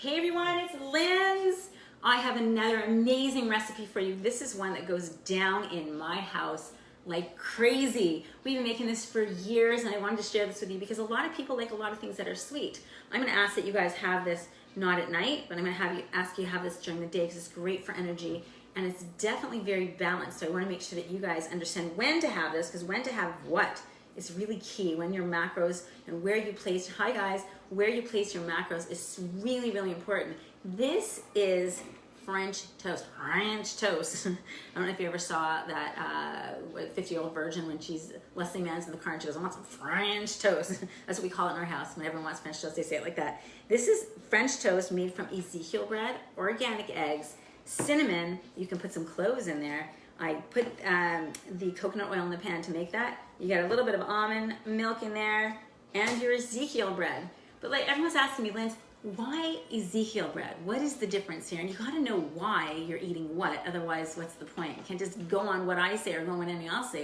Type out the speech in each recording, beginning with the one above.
Hey everyone, it's Lynn's. I have another amazing recipe for you. This is one that goes down in my house like crazy. We've been making this for years and I wanted to share this with you because a lot of people like a lot of things that are sweet. I'm gonna ask that you guys have this not at night, but I'm gonna ask you to have this during the day because it's great for energy and it's definitely very balanced. So I wanna make sure that you guys understand when to have this, because when to have what is really key. When your macros and where you place, hi guys, where you place your macros is really, really important. This is French toast. French toast. I don't know if you ever saw that 50-year-old virgin when she's Leslie Mann's in the car and she goes, I want some French toast. That's what we call it in our house. When everyone wants French toast, they say it like that. This is French toast made from Ezekiel bread, organic eggs, cinnamon. You can put some cloves in there. I put the coconut oil in the pan to make that. You got a little bit of almond milk in there and your Ezekiel bread. But like everyone's asking me, Linz, why Ezekiel bread? What is the difference here? And you gotta know why you're eating what, otherwise what's the point? You can't just go on what I say or go on what anyone else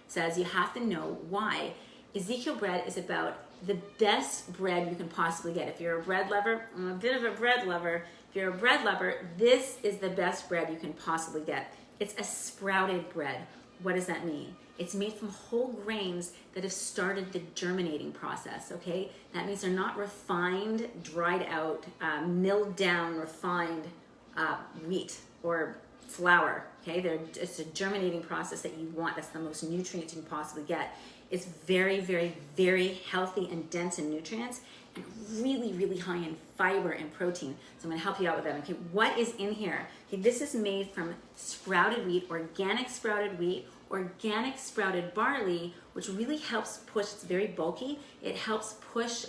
says. You have to know why. Ezekiel bread is about the best bread you can possibly get. If you're a bread lover, I'm a bit of a bread lover. If you're a bread lover, this is the best bread you can possibly get. It's a sprouted bread. What does that mean? It's made from whole grains that have started the germinating process, okay? That means they're not refined, dried out, milled down, refined wheat or flour, okay? It's a germinating process that you want. That's the most nutrients you can possibly get. It's very, very, very healthy and dense in nutrients and really, really high in fiber and protein. So I'm gonna help you out with that. Okay, what is in here? Okay, this is made from sprouted wheat, organic sprouted barley, which really helps push, it's very bulky. It helps push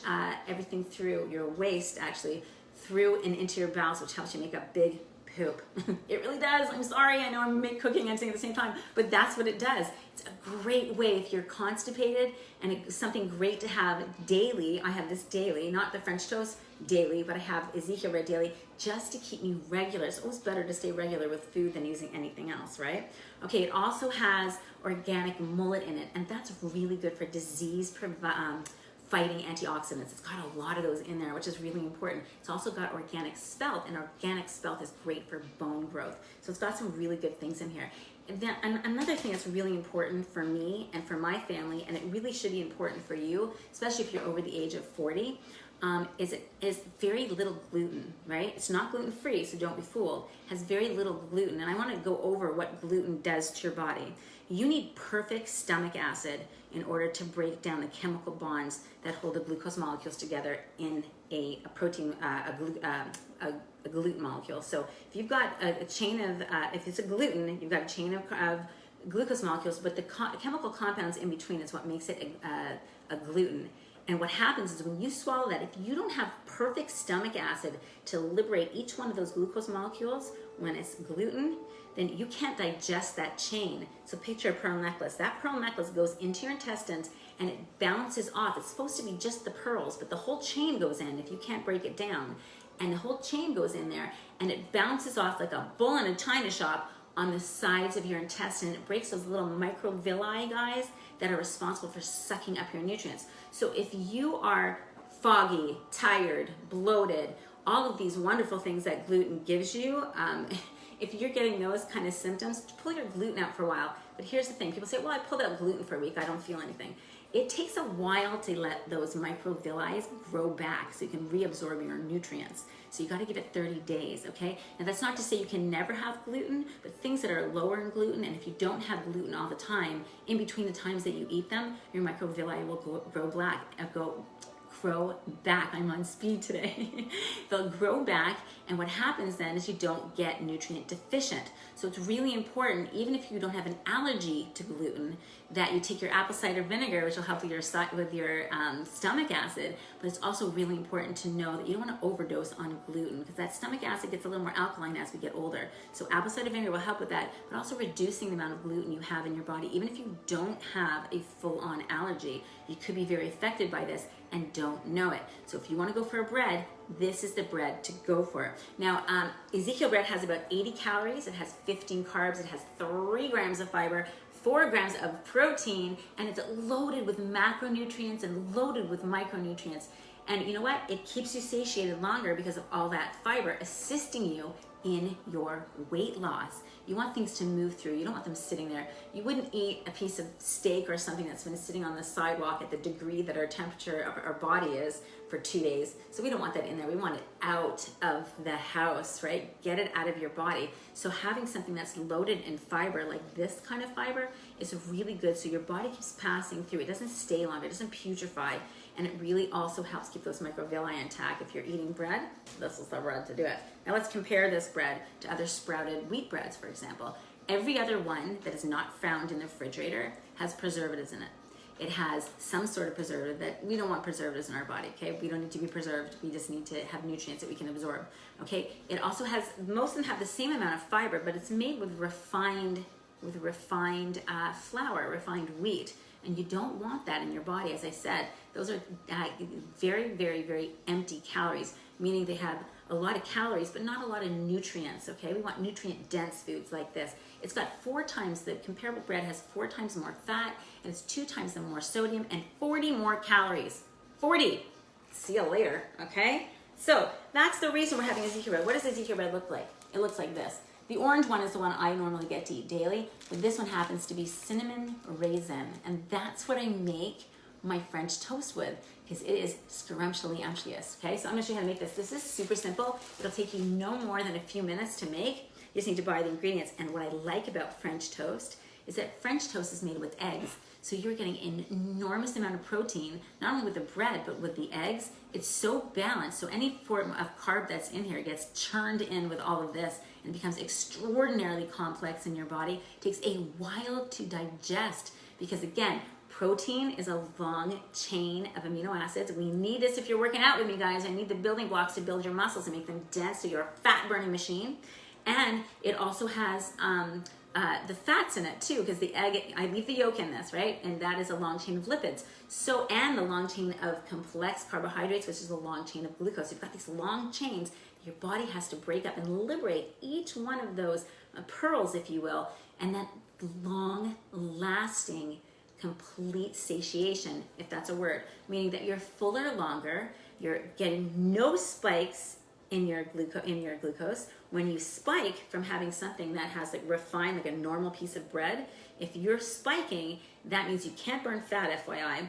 everything through your waist, actually, through and into your bowels, which helps you make a big poop. It really does. I'm sorry, I know I'm cooking and singing at the same time, but that's what it does. It's a great way if you're constipated, and it's something great to have daily. I have this daily, not the French toast daily, but I have Ezekiel bread daily just to keep me regular. It's always better to stay regular with food than using anything else, right? Okay, it also has organic mullet in it, and that's really good for disease fighting antioxidants. It's got a lot of those in there, which is really important. It's also got organic spelt, and organic spelt is great for bone growth. So it's got some really good things in here. And then another thing that's really important for me and for my family, and it really should be important for you, especially if you're over the age of 40, is very little gluten, right? It's not gluten-free, so don't be fooled. It has very little gluten, and I want to go over what gluten does to your body. You need perfect stomach acid in order to break down the chemical bonds that hold the glucose molecules together in a protein, a gluten molecule. So if you've got a chain of, if it's a gluten, you've got a chain of glucose molecules, but the chemical compounds in between is what makes it a gluten. And what happens is when you swallow that, if you don't have perfect stomach acid to liberate each one of those glucose molecules when it's gluten, then you can't digest that chain. So picture a pearl necklace. That pearl necklace goes into your intestines and it bounces off. It's supposed to be just the pearls, but the whole chain goes in if you can't break it down. And the whole chain goes in there and it bounces off like a bull in a china shop on the sides of your intestine. It breaks those little microvilli, guys, that are responsible for sucking up your nutrients. So if you are foggy, tired, bloated, all of these wonderful things that gluten gives you, if you're getting those kind of symptoms, pull your gluten out for a while. But here's the thing, people say, well, I pulled out gluten for a week, I don't feel anything. It takes a while to let those microvilli grow back so you can reabsorb your nutrients. So you gotta give it 30 days, okay? And that's not to say you can never have gluten, but things that are lower in gluten, and if you don't have gluten all the time, in between the times that you eat them, your microvilli will grow back. I'm on speed today. They'll grow back, and what happens then is you don't get nutrient deficient. So it's really important, even if you don't have an allergy to gluten, that you take your apple cider vinegar, which will help with your stomach acid, but it's also really important to know that you don't want to overdose on gluten because that stomach acid gets a little more alkaline as we get older. So apple cider vinegar will help with that, but also reducing the amount of gluten you have in your body. Even if you don't have a full-on allergy, you could be very affected by this and don't know it. So if you want to go for a bread, this is the bread to go for. Now, Ezekiel bread has about 80 calories, it has 15 carbs, it has 3 grams of fiber, 4 grams of protein, and it's loaded with macronutrients and loaded with micronutrients. And you know what? It keeps you satiated longer because of all that fiber assisting you in your weight loss. You want things to move through. You don't want them sitting there. You wouldn't eat a piece of steak or something that's been sitting on the sidewalk at the degree that our temperature of our body is for 2 days. So we don't want that in there. We want it out of the house, right? Get it out of your body. So having something that's loaded in fiber, like this kind of fiber, is really good. So your body keeps passing through. It doesn't stay longer. It doesn't putrefy. And it really also helps keep those microvilli intact. If you're eating bread, this is the bread to do it. Now let's compare this bread to other sprouted wheat breads, for example. Every other one that is not found in the refrigerator has preservatives in it. It has some sort of preservative that we don't want preservatives in our body, okay? We don't need to be preserved. We just need to have nutrients that we can absorb, okay? It also has, most of them have the same amount of fiber, but it's made with refined flour, refined wheat. And you don't want that in your body. As I said, those are very, very, very empty calories, meaning they have a lot of calories, but not a lot of nutrients, okay? We want nutrient-dense foods like this. It's got 4 times, the comparable bread has 4 times more fat, and it's 2 times the more sodium, and 40 more calories. 40! See you later, okay? So that's the reason we're having Ezekiel Bread. What does Ezekiel Bread look like? It looks like this. The orange one is the one I normally get to eat daily, but this one happens to be cinnamon raisin, and that's what I make my French toast with, because it is scrumptiously umptious, okay? So I'm gonna show you how to make this. This is super simple. It'll take you no more than a few minutes to make. You just need to buy the ingredients, and what I like about French toast is that French toast is made with eggs, so you're getting an enormous amount of protein, not only with the bread, but with the eggs. It's so balanced, so any form of carb that's in here gets churned in with all of this, and it becomes extraordinarily complex in your body. It takes a while to digest because, again, protein is a long chain of amino acids. We need this if you're working out with me, guys. I need the building blocks to build your muscles and make them dense so you're a fat-burning machine. And it also has the fats in it too, because the egg, I leave the yolk in this, right? And that is a long chain of lipids. So, and the long chain of complex carbohydrates, which is a long chain of glucose. You've got these long chains. Your body has to break up and liberate each one of those pearls, if you will, and that long-lasting, complete satiation, if that's a word, meaning that you're fuller longer, you're getting no spikes in your glucose. When you spike from having something that has like refined, like a normal piece of bread, if you're spiking, that means you can't burn fat, FYI,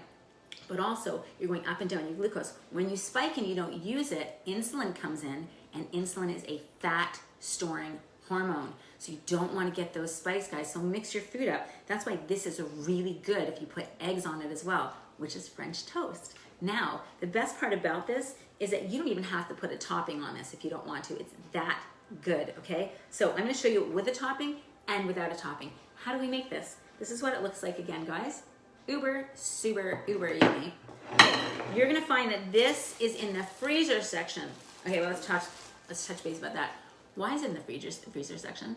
but also you're going up and down your glucose. When you spike and you don't use it, insulin comes in, and insulin is a fat storing hormone. So you don't want to get those spikes, guys. So mix your food up. That's why this is really good if you put eggs on it as well, which is French toast. Now, the best part about this is that you don't even have to put a topping on this if you don't want to. It's that good, okay? So I'm going to show you with a topping and without a topping. How do we make this? This is what it looks like again, guys. Uber, super, uber yummy. Okay, you're going to find that this is in the freezer section. Okay, well, let's touch base about that. Why is it in the freezer section?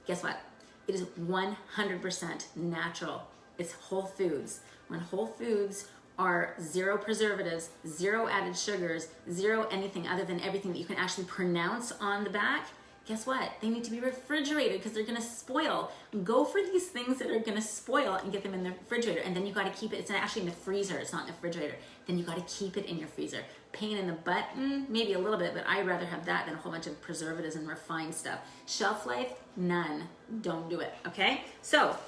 Guess what? It is 100% natural. It's whole foods. When whole foods are 0 preservatives, 0 added sugars, 0 anything other than everything that you can actually pronounce on the back, guess what? They need to be refrigerated because they're gonna spoil. Go for these things that are gonna spoil and get them in the refrigerator, and then you gotta keep it, it's actually in the freezer, it's not in the refrigerator. Then you gotta keep it in your freezer. Pain in the butt, maybe a little bit, but I'd rather have that than a whole bunch of preservatives and refined stuff. Shelf life, none. Don't do it, okay? So,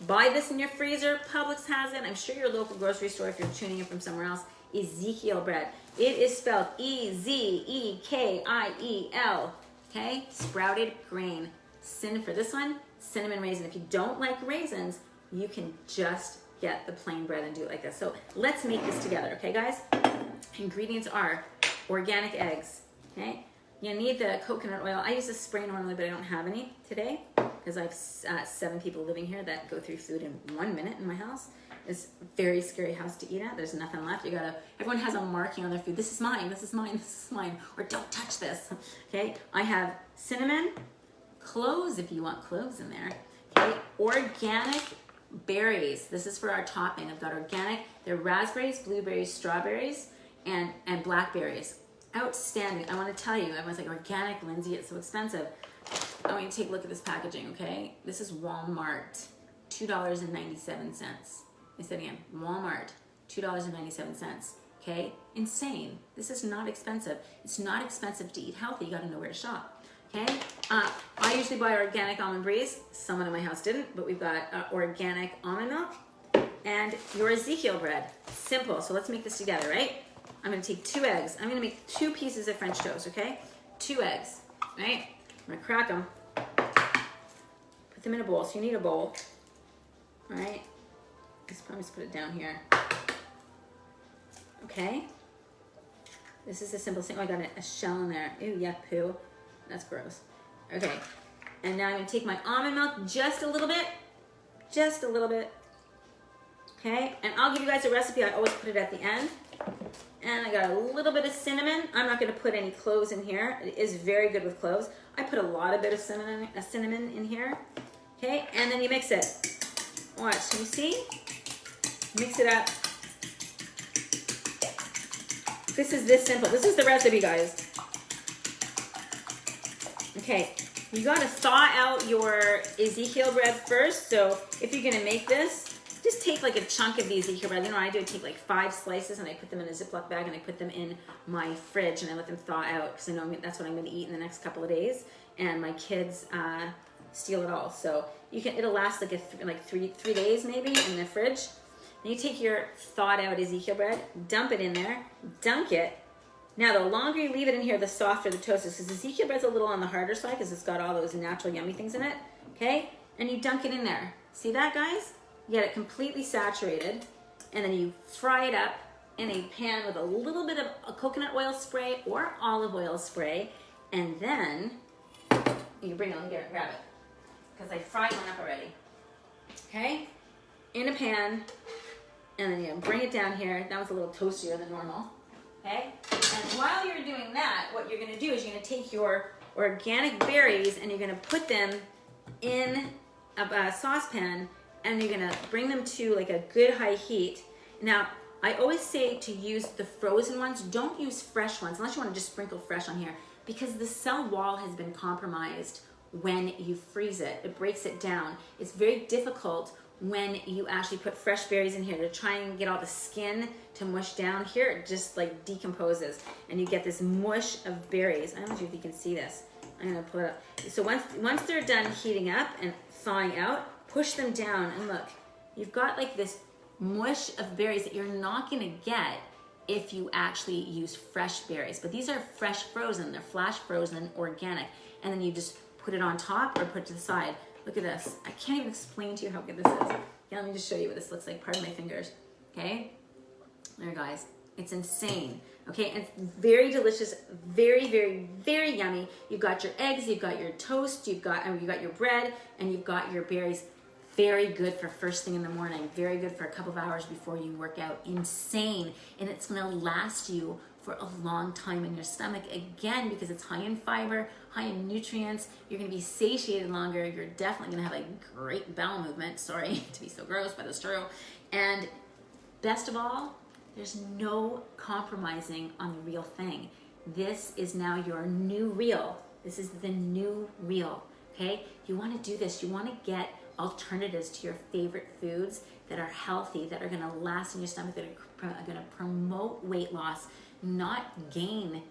buy this in your freezer. Publix has it. I'm sure your local grocery store, if you're tuning in from somewhere else. Ezekiel Bread. It is spelled E-Z-E-K-I-E-L. Okay? Sprouted grain. For this one, cinnamon raisin. If you don't like raisins, you can just get the plain bread and do it like this. So let's make this together, okay, guys? Ingredients are organic eggs, okay? You need the coconut oil. I use the spray normally, but I don't have any today because I have 7 people living here that go through food in 1 minute in my house. It's a very scary house to eat at. There's nothing left. Everyone has a marking on their food. This is mine, this is mine, this is mine. Or don't touch this, okay? I have cinnamon, cloves if you want cloves in there, okay? Organic berries. This is for our topping. I've got organic. They're raspberries, blueberries, strawberries, and blackberries. Outstanding. I want to tell you, everyone's like, organic, Lindsay, it's so expensive. I want you to take a look at this packaging, okay? This is Walmart, $2.97. I said again, Walmart, $2.97. okay? Insane. This is not expensive. It's not expensive to eat healthy. You gotta know where to shop, okay? I usually buy organic almond breeze. Someone in my house didn't, but we've got organic almond milk and your Ezekiel bread. Simple. So let's make this together, right? I'm gonna take 2 eggs. I'm gonna make 2 pieces of French toast, okay? 2 eggs, right? I'm gonna crack them. Put them in a bowl. So you need a bowl, all right? Let's probably just put it down here. Okay. This is the simplest thing. Oh, I got a shell in there. Ew, yuck, poo. That's gross. Okay. And now I'm gonna take my almond milk just a little bit. Just a little bit. Okay. And I'll give you guys a recipe. I always put it at the end. And I got a little bit of cinnamon. I'm not gonna put any cloves in here. It is very good with cloves. I put a lot of bit of cinnamon in here. Okay. And then you mix it. Watch. Can you see? Mix it up. This is this simple. This is the recipe, guys. Okay, you gotta thaw out your Ezekiel bread first. So if you're gonna make this, just take like a chunk of the Ezekiel bread. You know what I do? I take like 5 slices and I put them in a Ziploc bag and I put them in my fridge and I let them thaw out because I know that's what I'm gonna eat in the next couple of days. And my kids steal it all. So you can. It'll last like three days maybe in the fridge. And you take your thawed out Ezekiel bread, dump it in there, dunk it. Now, the longer you leave it in here, the softer the toast is, because Ezekiel bread's a little on the harder side because it's got all those natural yummy things in it, okay? And you dunk it in there. See that, guys? You get it completely saturated, and then you fry it up in a pan with a little bit of a coconut oil spray or olive oil spray, and then you bring it on here, grab it, because I fried one up already, okay? In a pan. And then you bring it down here. That was a little toastier than normal, okay? And while you're doing that, what you're gonna do is you're gonna take your organic berries and you're gonna put them in a saucepan and you're gonna bring them to like a good high heat. Now, I always say to use the frozen ones. Don't use fresh ones unless you wanna just sprinkle fresh on here, because the cell wall has been compromised when you freeze it. It breaks it down. It's very difficult when you actually put fresh berries in here to try and get all the skin to mush down. Here it just like decomposes and you get this mush of berries. I don't know if you can see this. I'm gonna put it up. So once they're done heating up and thawing out, push them down and look, you've got like this mush of berries that you're not gonna get if you actually use fresh berries. But these are fresh frozen, they're flash frozen, organic. And then you just put it on top or put it to the side. Look at this. I can't even explain to you how good this is. Yeah, let me just show you what this looks like. Pardon my fingers. Okay? There, guys. It's insane. Okay? And it's very delicious. Very, very, very yummy. You've got your eggs. You've got your toast. You've got your bread. And you've got your berries. Very good for first thing in the morning. Very good for a couple of hours before you work out. Insane. And it's going to last you for a long time in your stomach, again, because it's high in fiber, high in nutrients. You're gonna be satiated longer. You're definitely gonna have a great bowel movement. Sorry to be so gross, but it's true. And best of all, there's no compromising on the real thing. This is now your new real. This is the new real, okay? You wanna do this. You wanna get alternatives to your favorite foods that are healthy, that are gonna last in your stomach, that are gonna promote weight loss, not gain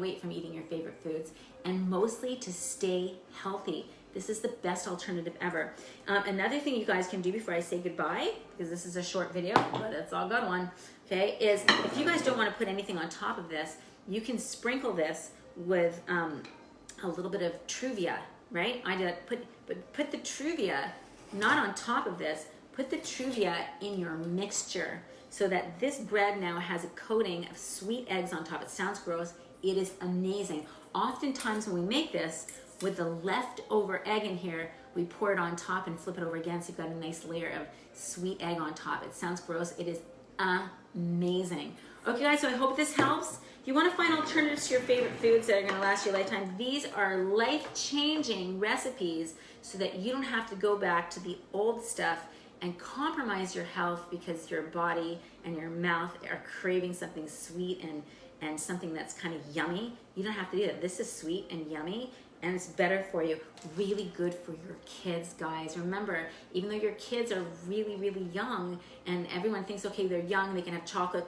weight from eating your favorite foods, and mostly to stay healthy. This is the best alternative ever. Another thing you guys can do before I say goodbye, because this is a short video, but it's all good one, okay, is if you guys don't want to put anything on top of this, you can sprinkle this with a little bit of Truvia, right? Put the Truvia not on top of this, put the Truvia in your mixture, so that this bread now has a coating of sweet eggs on top. It sounds gross. It is amazing. Oftentimes when we make this, with the leftover egg in here, we pour it on top and flip it over again, so you've got a nice layer of sweet egg on top. It sounds gross. It is amazing. Okay, guys, so I hope this helps. If you want to find alternatives to your favorite foods that are going to last you a lifetime, these are life-changing recipes so that you don't have to go back to the old stuff and compromise your health because your body and your mouth are craving something sweet and something that's kind of yummy. You don't have to do that. This is sweet and yummy, and it's better for you. Really good for your kids, guys. Remember, even though your kids are really, really young, and everyone thinks, okay, they're young, they can have chocolate,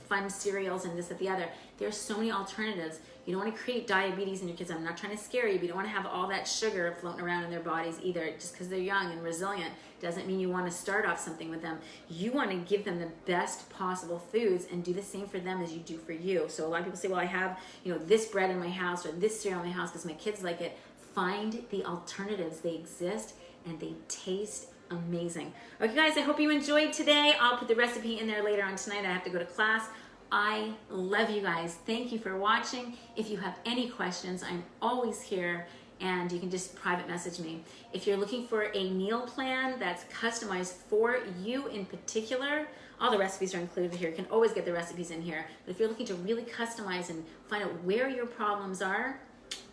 fun cereals and this and the other. There's so many alternatives. You don't want to create diabetes in your kids. I'm not trying to scare you, but you don't want to have all that sugar floating around in their bodies either. Just because they're young and resilient doesn't mean you want to start off something with them. You want to give them the best possible foods and do the same for them as you do for you. So a lot of people say, well, I have, this bread in my house or this cereal in my house because my kids like it. Find the alternatives. They exist and they taste amazing. Okay, guys, I hope you enjoyed today. I'll put the recipe in there later on tonight. I have to go to class. I love you guys. Thank you for watching. If you have any questions, I'm always here, and you can just private message me. If you're looking for a meal plan that's customized for you in particular, all the recipes are included here. You can always get the recipes in here. But if you're looking to really customize and find out where your problems are,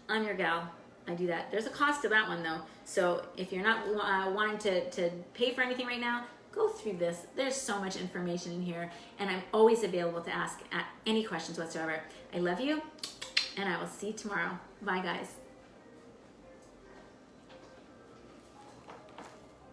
I'm your gal. I do that. There's a cost to that one though. So if you're not wanting to pay for anything right now, go through this. There's so much information in here, and I'm always available to ask any questions whatsoever. I love you, and I will see you tomorrow. Bye, guys.